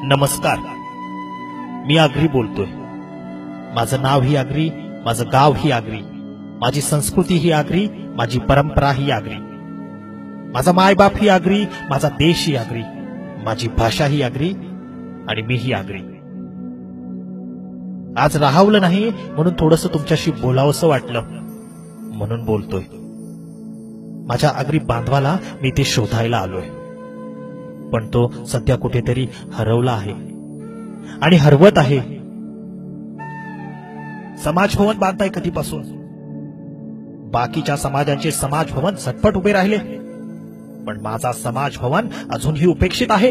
नमस्कार, मी आगरी बोलतोय. माझं नाव ही आगरी, माझं गाव ही आगरी, माझी संस्कृती ही आगरी, माझी परंपरा ही आगरी, माझा मायबाप ही आगरी, माझा देश ही आगरी, माझी भाषा ही आगरी आणि मी ही आगरी. आज राहावलं नाही म्हणून थोडंसं तुमच्याशी बोलावंसं वाटलं म्हणून बोलतोय. माझ्या आगरी बांधवाला मी ते शोधायला आलोय, पण तो सध्या कुठेतरी हरवला आहे आणि हरवत आहे. समाज भवन बांधताय कधीपासून? बाकीच्या समाजांचे समाज भवन झटपट उभे राहिले, पण माझा समाज भवन अजूनही उपेक्षित आहे.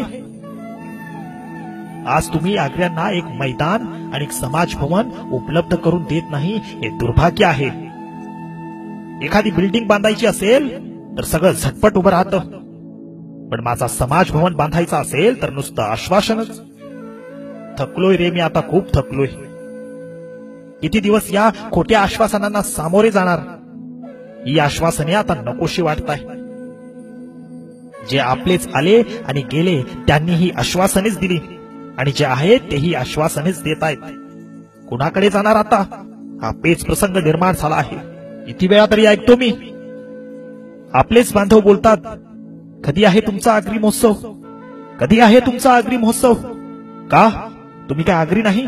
आज तुम्ही आग्र्यांना एक मैदान आणि एक समाज भवन उपलब्ध करून देत नाही, हे दुर्भाग्य आहे. एखादी बिल्डिंग बांधायची असेल तर सगळं झटपट उभं राहतं, पण माझा समाज भवन बांधायचा असेल तर नुसतं आश्वासनच. थकलोय रे मी, आता खूप थकलोय. किती दिवस या खोट्या आश्वासनांना सामोरे जाणार? ही आश्वासने आता नकोशी वाटताय. जे आपलेच आले आणि गेले त्यांनी ही आश्वासनेच दिली, आणि जे आहेत तेही आश्वासनेच देत आहेत. कुणाकडे जाणार आता? हा पेच प्रसंग निर्माण झाला आहे. किती वेळा तरी ऐकतो मी, आपलेच बांधव बोलतात, कधी आहे तुमचा आगरी महोत्सव? कधी आहे तुमचा आगरी महोत्सव? का तुम्ही काय आगरी नाही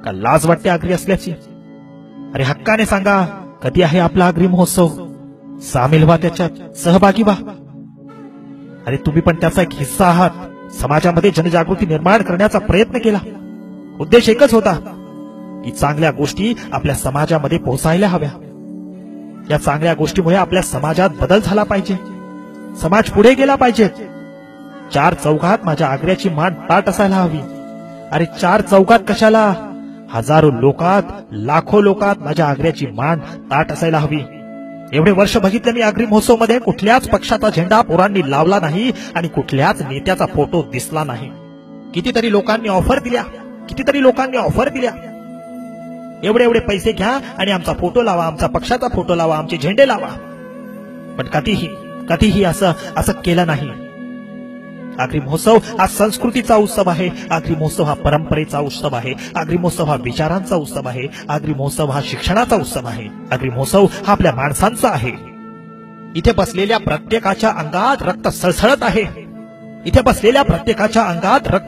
का? लाज वाटते आगरी असल्याची? अरे हक्काने सांगा, कधी आहे आपला आगरी महोत्सव? सामील व्हा, त्याच्यात सहभागी व्हा. अरे तुम्ही पण त्याचा एक हिस्सा आहात. समाजामध्ये जनजागृती निर्माण करण्याचा प्रयत्न केला. उद्देश एकच होता की चांगल्या गोष्टी आपल्या समाजामध्ये पोहोचायला हव्या. या चांगल्या गोष्टीमुळे आपल्या समाजात बदल झाला पाहिजे, समाज पुढे गेला पाहिजे. चार चौघात माझ्या आग्र्याची मान ताट असायला हवी. अरे चार चौघात कशाला, हजारो लोकात, लाखो लोकात माझ्या आग्र्याची मान ताट असायला हवी. एवढे वर्ष बघितले मी आगरी महोत्सव मध्ये कुठल्याच पक्षाचा झेंडा पोरांनी लावला नाही आणि कुठल्याच नेत्याचा फोटो दिसला नाही. कितीतरी लोकांनी ऑफर दिल्या, एवढे पैसे घ्या आणि आमचा फोटो लावा, आमचा पक्षाचा फोटो लावा, आमचे झेंडे लावा. पण कधीही असं केलं नाही. आगरी महोत्सव हा संस्कृतीचा उत्सव आहे. आगरी महोत्सव हा परंपरेचा उत्सव आहे. आगरी महोत्सव हा विचारांचा उत्सव आहे. आगरी महोत्सव हा शिक्षणाचा उत्सव आहे. आगरी महोत्सव हा आपल्या माणसांचा आहे. इथे बसलेल्या प्रत्येकाच्या अंगात रक्त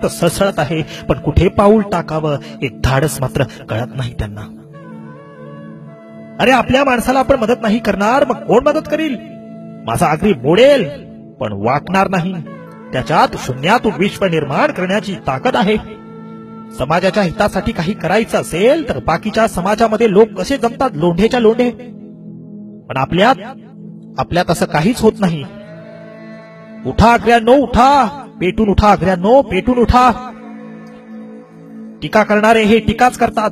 सळसळत आहे. पण कुठे पाऊल टाकावं एक धाडस मात्र कळत नाही त्यांना. अरे आपल्या माणसाला आपण मदत नाही करणार, मग कोण मदत करील? माझा आगरी मोडेल पण वाकणार नाही. त्याच्यात शून्यातून विश्व निर्माण करण्याची ताकद आहे. समाजाच्या हितासाठी काही करायचं असेल तर बाकीच्या समाजामध्ये लोक कसे जमतात, लोंढेच्या लोंढे. पण आपल्यात असं काहीच होत नाही. उठा आग्र्यांनो, उठा, पेटून उठा आग्र्यांनो, पेटून उठा. टीका करणारे हे टीकाच करतात.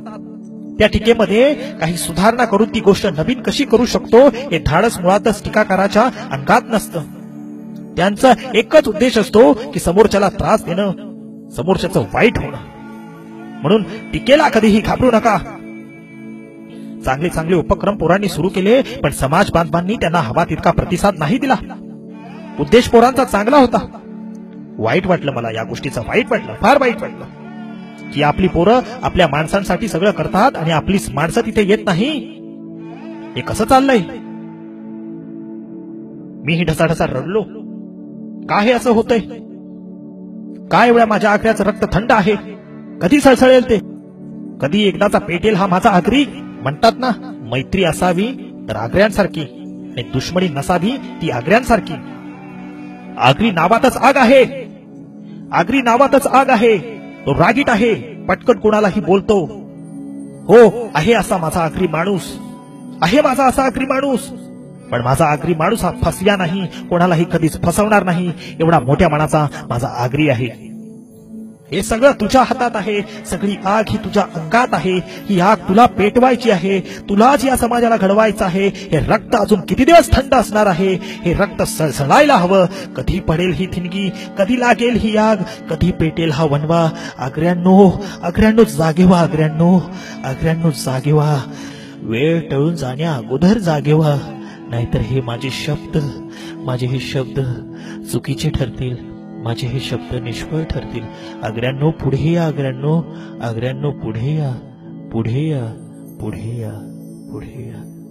त्या टीकेमध्ये काही सुधारणा करून ती गोष्ट नवीन कशी करू शकतो हे धाडस मुळातच टीकाकाराच्या अंगात नसतं. त्यांचा एकच उद्देश असतो की समोरच्याला त्रास देणं, समोरच्याचं वाईट होणं. म्हणून टीकेला कधीही घाबरू नका. चांगले उपक्रम पोरांनी सुरू केले, पण समाज बांधवांनी त्यांना हवा तितका प्रतिसाद नाही दिला. उद्देश पोरांचा चांगला होता. वाईट वाटलं मला या गोष्टीचं, फार वाईट वाटलं की आपली पोरं आपल्या माणसांसाठी सगळं करतात आणि आपली माणसं तिथे येत नाही. हे कसं चाललंय? मीही ढसाढसा रडलो. का हे असं होतंय? काय एवढ्या माझ्या आग्र्याचं रक्त थंड आहे? कधी सळसळेल ते? कधी एकदाचा पेटेल हा माझा आगरी? म्हणतात ना, मैत्री असावी तर आग्र्यांसारखी आणि दुश्मनी नसावी ती आग्र्यांसारखी. आगरी नावातच आग आहे. तो रागीट आहे, पटकन कोणालाही बोलतो. हो, आहे असा माझा आगरी माणूस. पण माझा आगरी माणूस हा फसल्या नाही, कोणालाही कधीच फसवणार नाही, एवढा मोठ्या मनाचा माझा आगरी आहे. हे सगळं तुझ्या हातात आहे. सगळी आग ही तुझ्या अंगात आहे. ही आग तुला पेटवायची आहे, तुलाच या समाजाला घडवायचं आहे. हे रक्त अजून किती दिवस थंड असणार आहे? हे रक्त सळसळायला हवं. कधी पडेल ही थिणगी, कधी लागेल ही आग, कधी पेटेल हा वनवा. आग्र्यांनो जागे व्हा. वेळ टळून जाण्या अगोदर जागे व्हा, नाहीतर हे माझे शब्द चुकीचे ठरतील. माझे हे शब्द निष्फळ ठरतील. आग्र्यांनो पुढे या, आग्र्यांनो, आग्र्यांनो पुढे या, पुढे या, पुढे या, पुढे या.